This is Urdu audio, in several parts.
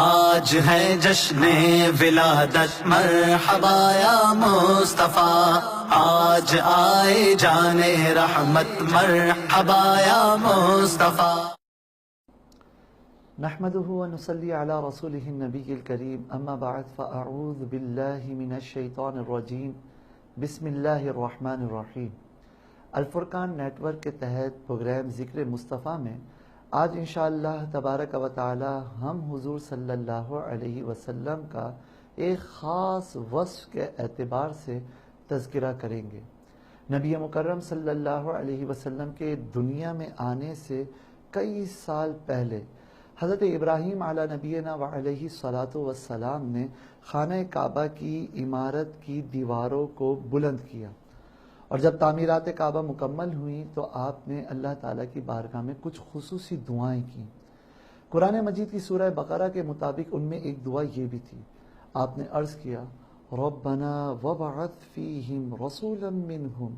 آج ہے جشن ولادت مرحبا یا مصطفیٰ، آج آئے جانے رحمت مرحبا یا مصطفیٰ۔ نحمده ونصلي على رسوله النبي الكريم، اما بعد فاعوذ بالله من الشیطان الرجیم، بسم اللہ الرحمن الرحیم۔ الفرقان نیٹ ورک کے تحت پروگرام ذکر مصطفیٰ میں آج انشاءاللہ تبارک و تعالی ہم حضور صلی اللہ علیہ وسلم کا ایک خاص وصف کے اعتبار سے تذکرہ کریں گے۔ نبی مکرم صلی اللہ علیہ وسلم کے دنیا میں آنے سے کئی سال پہلے حضرت ابراہیم علی نبینا و علیہ الصلاۃ والسلام نے خانہ کعبہ کی عمارت کی دیواروں کو بلند کیا، اور جب تعمیرات کعبہ مکمل ہوئیں تو آپ نے اللہ تعالیٰ کی بارگاہ میں کچھ خصوصی دعائیں کیں۔ قرآن مجید کی سورہ بقرہ کے مطابق ان میں ایک دعا یہ بھی تھی، آپ نے عرض کیا ربنا وبعث فیہم رسولا منہم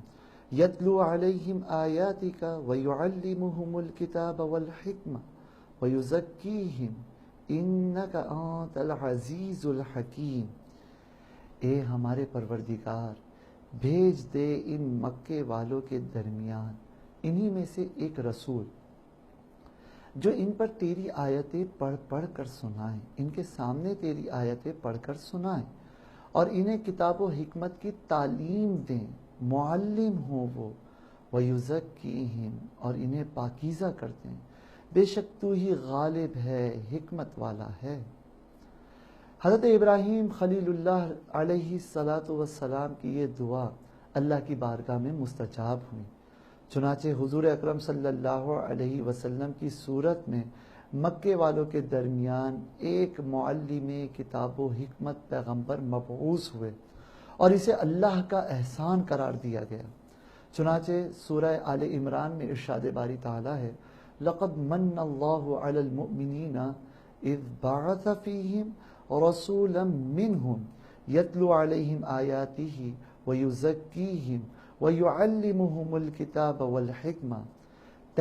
یتلو علیہم آیاتک ویعلمہم الکتاب والحکمہ وَيُزَكِّيهِمْ إِنَّكَ أَنْتَ الْعَزِيزُ الْحَكِيمُ۔ اے ہمارے پروردگار، بھیج دے ان مکے والوں کے درمیان انہی میں سے ایک رسول جو ان پر تیری آیتیں پڑھ پڑھ کر سنائیں، ان کے سامنے تیری آیتیں پڑھ کر سنائیں اور انہیں کتاب و حکمت کی تعلیم دیں، معلم ہوں وہ، وَيُزَكِّيهِمْ اور انہیں پاکیزہ کر دیں، بے شک تو ہی غالب ہے، حکمت والا ہے۔ حضرت ابراہیم خلیل اللہ علیہ الصلاۃ والسلام کی یہ دعا اللہ کی بارگاہ میں مستجاب ہوئی، چنانچہ حضور اکرم صلی اللہ علیہ وسلم کی صورت میں مکے والوں کے درمیان ایک معلم کتاب و حکمت پیغمبر مبعوث ہوئے اور اسے اللہ کا احسان قرار دیا گیا۔ چنانچہ سورہ آل عمران میں ارشاد باری تعالیٰ ہے لَقَدْ مَنَّ اللَّهُ عَلَى الْمُؤْمِنِينَ إِذْ بَعَثَ فِيهِمْ رَسُولًا مِّنْهُمْ يَتْلُو عَلَيْهِمْ آيَاتِهِ وَيُزَكِّيهِمْ وَيُعَلِّمُهُمُ الْكِتَابَ وَالْحِكْمَةَ،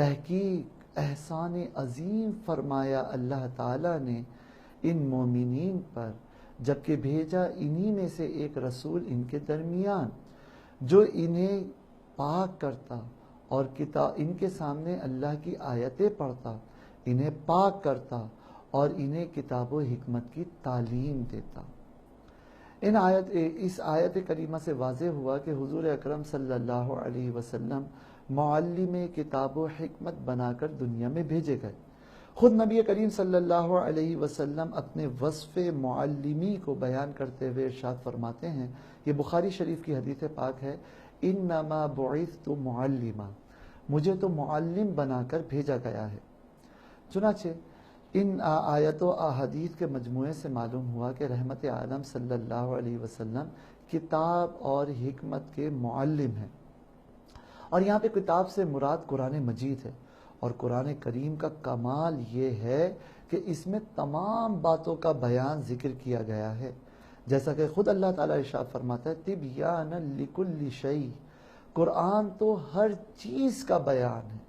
تحقیق احسان عظیم فرمایا اللہ تعالیٰ نے ان مومنین پر جبکہ بھیجا انہی میں سے ایک رسول ان کے درمیان جو انہیں پاک کرتا اور ان کے سامنے اللہ کی آیتیں پڑھتا، انہیں پاک کرتا اور انہیں کتاب و حکمت کی تعلیم دیتا۔ اس آیت کریمہ سے واضح ہوا کہ حضور اکرم صلی اللہ علیہ وسلم معلم کتاب و حکمت بنا کر دنیا میں بھیجے گئے۔ خود نبی کریم صلی اللہ علیہ وسلم اپنے وصف معلمی کو بیان کرتے ہوئے ارشاد فرماتے ہیں، یہ بخاری شریف کی حدیث پاک ہے، انما بعثت معلما، مجھے تو معلم بنا کر بھیجا گیا ہے۔ چنانچہ ان آیت و احادیث کے مجموعے سے معلوم ہوا کہ رحمت عالم صلی اللہ علیہ وسلم کتاب اور حکمت کے معلم ہیں، اور یہاں پہ کتاب سے مراد قرآن مجید ہے، اور قرآن کریم کا کمال یہ ہے کہ اس میں تمام باتوں کا بیان ذکر کیا گیا ہے، جیسا کہ خود اللہ تعالیٰ ارشاد فرماتا ہے تبیانا لکل شیء، قرآن تو ہر چیز کا بیان ہے۔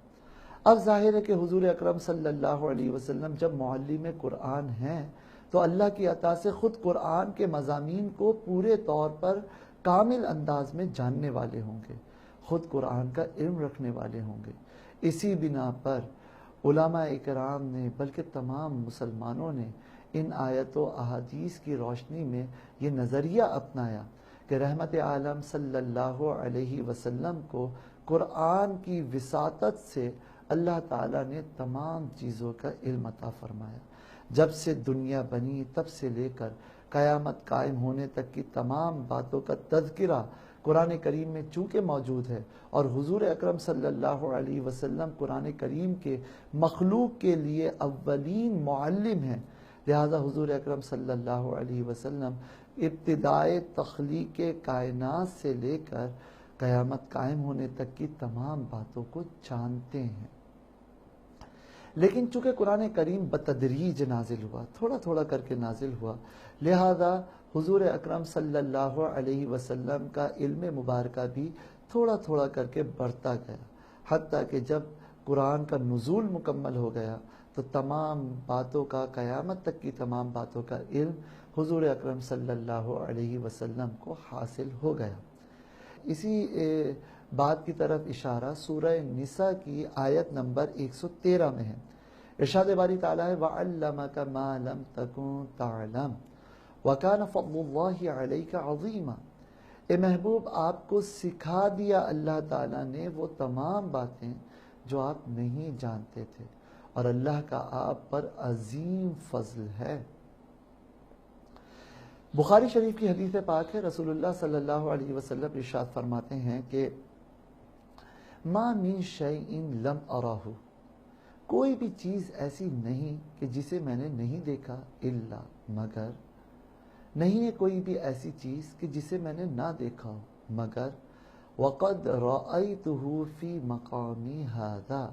اب ظاہر ہے کہ حضور اکرم صلی اللہ علیہ وسلم جب معلم قرآن ہیں تو اللہ کی عطا سے خود قرآن کے مضامین کو پورے طور پر کامل انداز میں جاننے والے ہوں گے، خود قرآن کا علم رکھنے والے ہوں گے۔ اسی بنا پر علماء اکرام نے بلکہ تمام مسلمانوں نے ان آیت و احادیث کی روشنی میں یہ نظریہ اپنایا کہ رحمت عالم صلی اللہ علیہ وسلم کو قرآن کی وساطت سے اللہ تعالیٰ نے تمام چیزوں کا علم عطا فرمایا۔ جب سے دنیا بنی تب سے لے کر قیامت قائم ہونے تک کی تمام باتوں کا تذکرہ قرآن کریم میں چونکہ موجود ہے، اور حضور اکرم صلی اللہ علیہ وسلم قرآن کریم کے مخلوق کے لیے اولین معلم ہیں، لہذا حضور اکرم صلی اللہ علیہ وسلم ابتدائے تخلیق کائنات سے لے کر قیامت قائم ہونے تک کی تمام باتوں کو جانتے ہیں۔ لیکن چونکہ قرآن کریم بتدریج نازل ہوا، تھوڑا تھوڑا کر کے نازل ہوا، لہذا حضور اکرم صلی اللہ علیہ وسلم کا علم مبارکہ بھی تھوڑا تھوڑا کر کے بڑھتا گیا، حتیٰ کہ جب قرآن کا نزول مکمل ہو گیا تو تمام باتوں کا، قیامت تک کی تمام باتوں کا علم حضور اکرم صلی اللہ علیہ وسلم کو حاصل ہو گیا۔ اسی بات کی طرف اشارہ سورہ نساء کی آیت نمبر 113 میں ہے۔ ارشاد باری تعالیٰ ہے وَعَلَّمَكَ مَا لَمْ تَكُنْ تَعْلَمْ وَكَانَ فَضْلُ اللَّهِ عَلَيْكَ عَظِيمًا۔ اے محبوب، آپ کو سکھا دیا اللہ تعالیٰ نے وہ تمام باتیں جو آپ نہیں جانتے تھے، اور اللہ کا آپ پر عظیم فضل ہے۔ بخاری شریف کی حدیث پاک ہے، رسول اللہ صلی اللہ علیہ وسلم ارشاد فرماتے ہیں کہ ما من شیء لم ارہ، کوئی بھی چیز ایسی نہیں کہ جسے میں نے نہیں دیکھا، الا مگر، نہیں ہے کوئی بھی ایسی چیز کہ جسے میں نے نہ دیکھا ہو مگر وقد رأیتہ فی مقامی ھذا،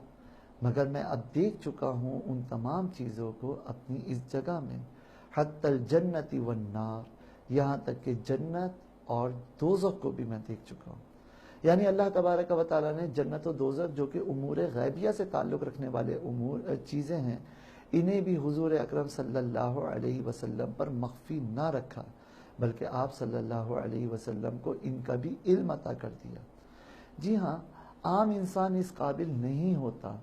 مگر میں اب دیکھ چکا ہوں ان تمام چیزوں کو اپنی اس جگہ میں، حتی الجنت والنار، یہاں تک کہ جنت اور دوزخ کو بھی میں دیکھ چکا ہوں۔ یعنی اللہ تبارک و تعالیٰ نے جنت و دوزخ جو کہ امور غیبیہ سے تعلق رکھنے والے چیزیں ہیں، انہیں بھی حضور اکرم صلی اللہ علیہ وسلم پر مخفی نہ رکھا، بلکہ آپ صلی اللہ علیہ وسلم کو ان کا بھی علم عطا کر دیا۔ جی ہاں، عام انسان اس قابل نہیں ہوتا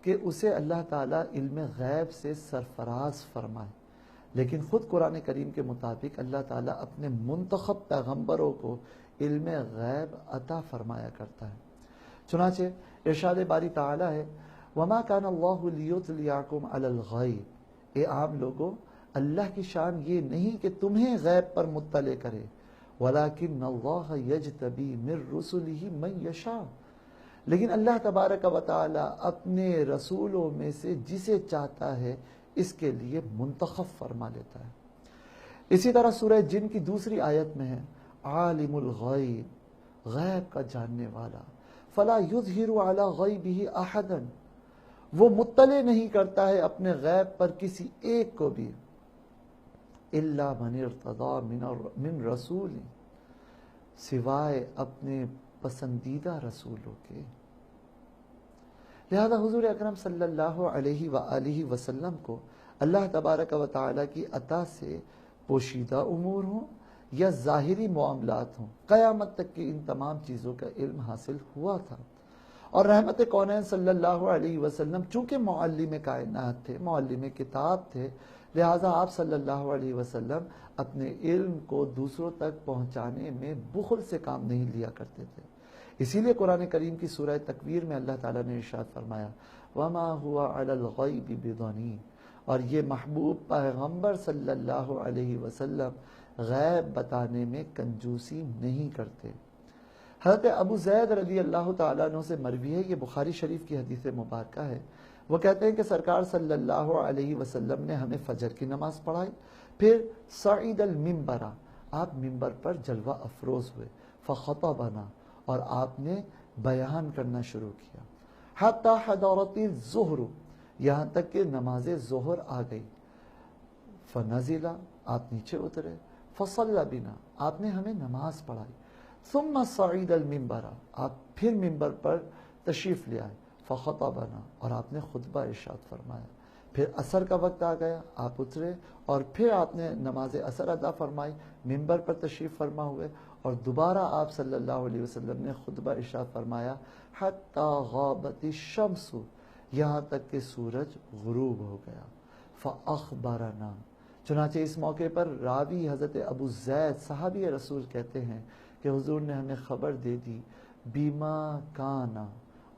کہ اسے اللہ تعالیٰ علم غیب سے سرفراز فرمائے، لیکن خود قرآن کریم کے مطابق اللہ تعالیٰ اپنے منتخب پیغمبروں کو علم غیب عطا فرمایا کرتا ہے۔ چنانچہ ارشاد باری تعالیٰ ہے وَمَا كَانَ اللَّهُ لِيُطْلِعَكُمْ عَلَى الْغَيْبِ، اے عام لوگوں، اللہ کی شان یہ نہیں کہ تمہیں غیب پر مطلع کرے، وَلَكِنَّ اللَّهَ يَجْتَبِي مِن رُّسُلِهِ مَن يَشَاءُ، لیکن اللہ تبارک و تعالی اپنے رسولوں میں سے جسے چاہتا ہے اس کے لیے منتخب فرما لیتا ہے۔ اسی طرح سورہ جن کی دوسری آیت میں ہے عالم الغیب، غیب کا جاننے والا، فلا یظہر علی غیبہ احدا، وہ مطلع نہیں کرتا ہے اپنے غیب پر کسی ایک کو بھی، الا من ارتضی من رسول، سوائے اپنے پسندیدہ رسولوں کے۔ لہذا حضور اکرم صلی اللہ علیہ وآلہ وسلم کو اللہ تبارک و تعالی کی عطا سے پوشیدہ امور ہوں یا ظاہری معاملات ہوں، قیامت تک کی ان تمام چیزوں کا علم حاصل ہوا تھا۔ اور رحمت کونین صلی اللہ علیہ وسلم چونکہ معلم کائنات تھے، معلم کتاب تھے، لہٰذا آپ صلی اللہ علیہ وسلم اپنے علم کو دوسروں تک پہنچانے میں بخل سے کام نہیں لیا کرتے تھے۔ اسی لیے قرآن کریم کی سورہ تکویر میں اللہ تعالیٰ نے ارشاد فرمایا وَمَا هُوَ عَلَى الْغَيْبِ بِضَنِينٍ، اور یہ محبوب پیغمبر صلی اللہ علیہ وسلم غیب بتانے میں کنجوسی نہیں کرتے۔ حضرت ابو زید رضی اللہ تعالیٰ عنہ سے مروی ہے، یہ بخاری شریف کی حدیث مبارکہ ہے، وہ کہتے ہیں کہ سرکار صلی اللہ علیہ وسلم نے ہمیں فجر کی نماز پڑھائی، پھر صعید المنبر، آپ منبر پر جلوہ افروز ہوئے، فخطبنا، اور آپ نے بیان کرنا شروع کیا، حتی حضرت الظہر، یہاں تک کہ نماز ظہر آ گئی، فنزل، آپ نیچے اترے، فصلی بنا، آپ نے ہمیں نماز پڑھائی، ثم صعید المنبر، آپ پھر منبر پر تشریف لے آئے، فخطبنا، اور آپ نے خطبہ ارشاد فرمایا، پھر عصر کا وقت آ گیا، آپ اترے اور پھر آپ نے نماز عصر ادا فرمائی، منبر پر تشریف فرما ہوئے، اور دوبارہ آپ صلی اللہ علیہ وسلم نے خطبہ ارشاد فرمایا حتی غابت الشمس، یہاں تک کہ سورج غروب ہو گیا، فاخبرنا، چنانچہ اس موقع پر راوی حضرت ابو زید صحابی رسول کہتے ہیں کہ حضور نے ہمیں خبر دے دی بیما کانا،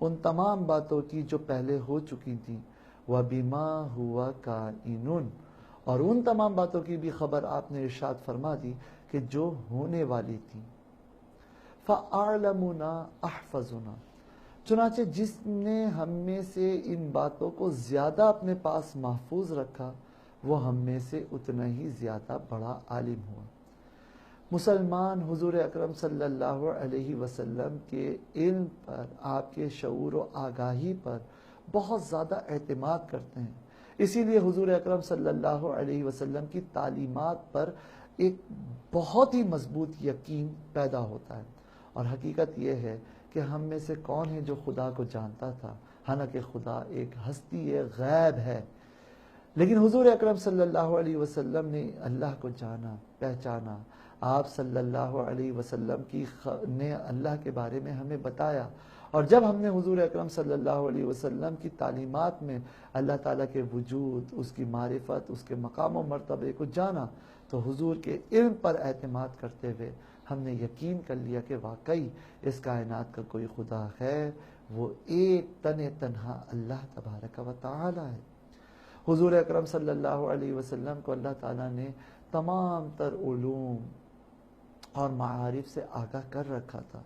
ان تمام باتوں کی جو پہلے ہو چکی تھیں، وبما ہوا کائنٌ، اور ان تمام باتوں کی بھی خبر آپ نے ارشاد فرما دی کہ جو ہونے والی تھی، فَأَعْلَمُنَا أَحْفَظُنَا، چنانچہ جس نے ہم میں سے ان باتوں کو زیادہ اپنے پاس محفوظ رکھا وہ ہم میں سے اتنا ہی زیادہ بڑا عالم ہوا۔ مسلمان حضور اکرم صلی اللہ علیہ وسلم کے علم پر، آپ کے شعور و آگاہی پر بہت زیادہ اعتماد کرتے ہیں، اسی لیے حضور اکرم صلی اللہ علیہ وسلم کی تعلیمات پر ایک بہت ہی مضبوط یقین پیدا ہوتا ہے۔ اور حقیقت یہ ہے کہ ہم میں سے کون ہے جو خدا کو جانتا تھا، حالانکہ خدا ایک ہستی غیب ہے، لیکن حضور اکرم صلی اللہ علیہ وسلم نے اللہ کو جانا، پہچانا، آپ صلی اللہ علیہ وسلم نے اللہ کے بارے میں ہمیں بتایا، اور جب ہم نے حضور اکرم صلی اللہ علیہ وسلم کی تعلیمات میں اللہ تعالیٰ کے وجود، اس کی معرفت، اس کے مقام و مرتبے کو جانا، تو حضور کے علم پر اعتماد کرتے ہوئے ہم نے یقین کر لیا کہ واقعی اس کائنات کا کوئی خدا ہے، وہ ایک تنہا اللہ تبارک و تعالی ہے۔ حضور اکرم صلی اللہ علیہ وسلم کو اللہ تعالیٰ نے تمام تر علوم اور معارف سے آگاہ کر رکھا تھا،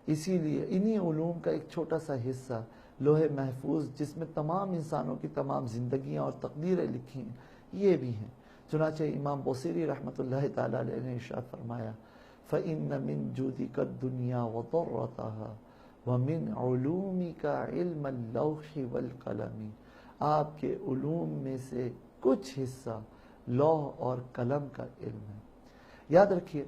اسی لیے انہی علوم کا ایک چھوٹا سا حصہ لوح محفوظ، جس میں تمام انسانوں کی تمام زندگیاں اور تقدیریں لکھی ہیں، یہ بھی ہیں۔ چنانچہ امام بوصیری رحمۃ اللہ تعالیٰ علیہ نے ارشاد فرمایا، فَإِنَّ مِن جُودِكَ الدُّنْيَا وَضَرَّتَهَا وَمِنْ عُلُومِكَ عِلْمَ اللَّوْحِ وَالْقَلَمِ، آپ کے علوم میں سے کچھ حصہ لوح اور قلم کا علم ہے۔ یاد رکھیے،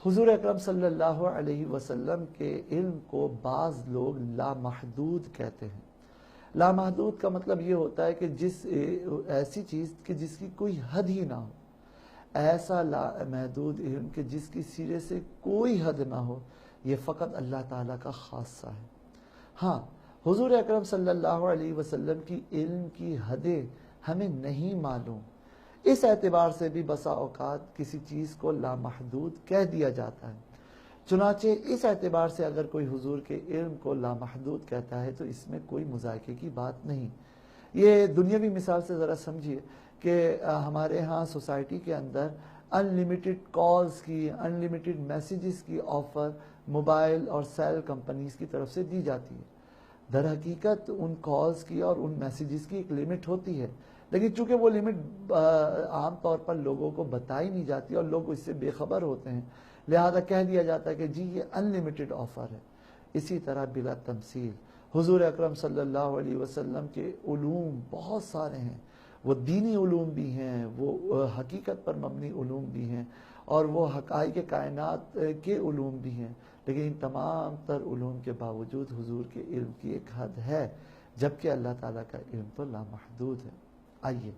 حضور اکرم صلی اللہ علیہ وسلم کے علم کو بعض لوگ لامحدود کہتے ہیں۔ لامحدود کا مطلب یہ ہوتا ہے کہ ایسی چیز کہ جس کی کوئی حد ہی نہ ہو، ایسا لامحدود علم کہ جس کی سرے سے کوئی حد نہ ہو، یہ فقط اللہ تعالیٰ کا خاصہ ہے۔ ہاں، حضور اکرم صلی اللہ علیہ وسلم کی علم کی حدیں ہمیں نہیں معلوم، اس اعتبار سے بھی بسا اوقات کسی چیز کو لامحدود کہہ دیا جاتا ہے۔ چنانچہ اس اعتبار سے اگر کوئی حضور کے علم کو لامحدود کہتا ہے تو اس میں کوئی مذائقے کی بات نہیں۔ یہ دنیاوی مثال سے ذرا سمجھیے کہ ہمارے ہاں سوسائٹی کے اندر ان لمیٹڈ کالز کی، ان لمیٹڈ میسیجز کی آفر موبائل اور سیل کمپنیز کی طرف سے دی جاتی ہے۔ در حقیقت ان کالز کی اور ان میسیجز کی ایک لمٹ ہوتی ہے، لیکن چونکہ وہ لمٹ عام طور پر لوگوں کو بتائی نہیں جاتی اور لوگ اس سے بے خبر ہوتے ہیں، لہذا کہہ دیا جاتا ہے کہ جی یہ ان لمیٹڈ آفر ہے۔ اسی طرح بلا تمثیل حضور اکرم صلی اللہ علیہ وسلم کے علوم بہت سارے ہیں، وہ دینی علوم بھی ہیں، وہ حقیقت پر مبنی علوم بھی ہیں، اور وہ حقائق کائنات کے علوم بھی ہیں، لیکن ان تمام تر علوم کے باوجود حضور کے علم کی ایک حد ہے، جبکہ اللہ تعالیٰ کا علم تو لامحدود ہے۔ آئیے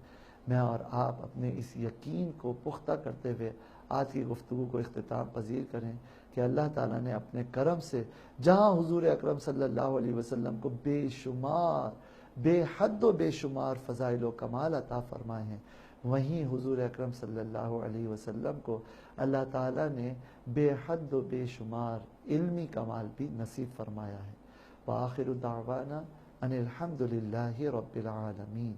میں اور آپ اپنے اس یقین کو پختہ کرتے ہوئے آج کی گفتگو کو اختتام پذیر کریں کہ اللہ تعالیٰ نے اپنے کرم سے جہاں حضور اکرم صلی اللہ علیہ وسلم کو بے شمار، بے حد و بے شمار فضائل و کمال عطا فرمائے ہیں، وہیں حضور اکرم صلی اللہ علیہ وسلم کو اللہ تعالیٰ نے بے حد و بے شمار علمی کمال بھی نصیب فرمایا ہے۔ وآخر دعوانا ان الحمد للہ رب العالمین۔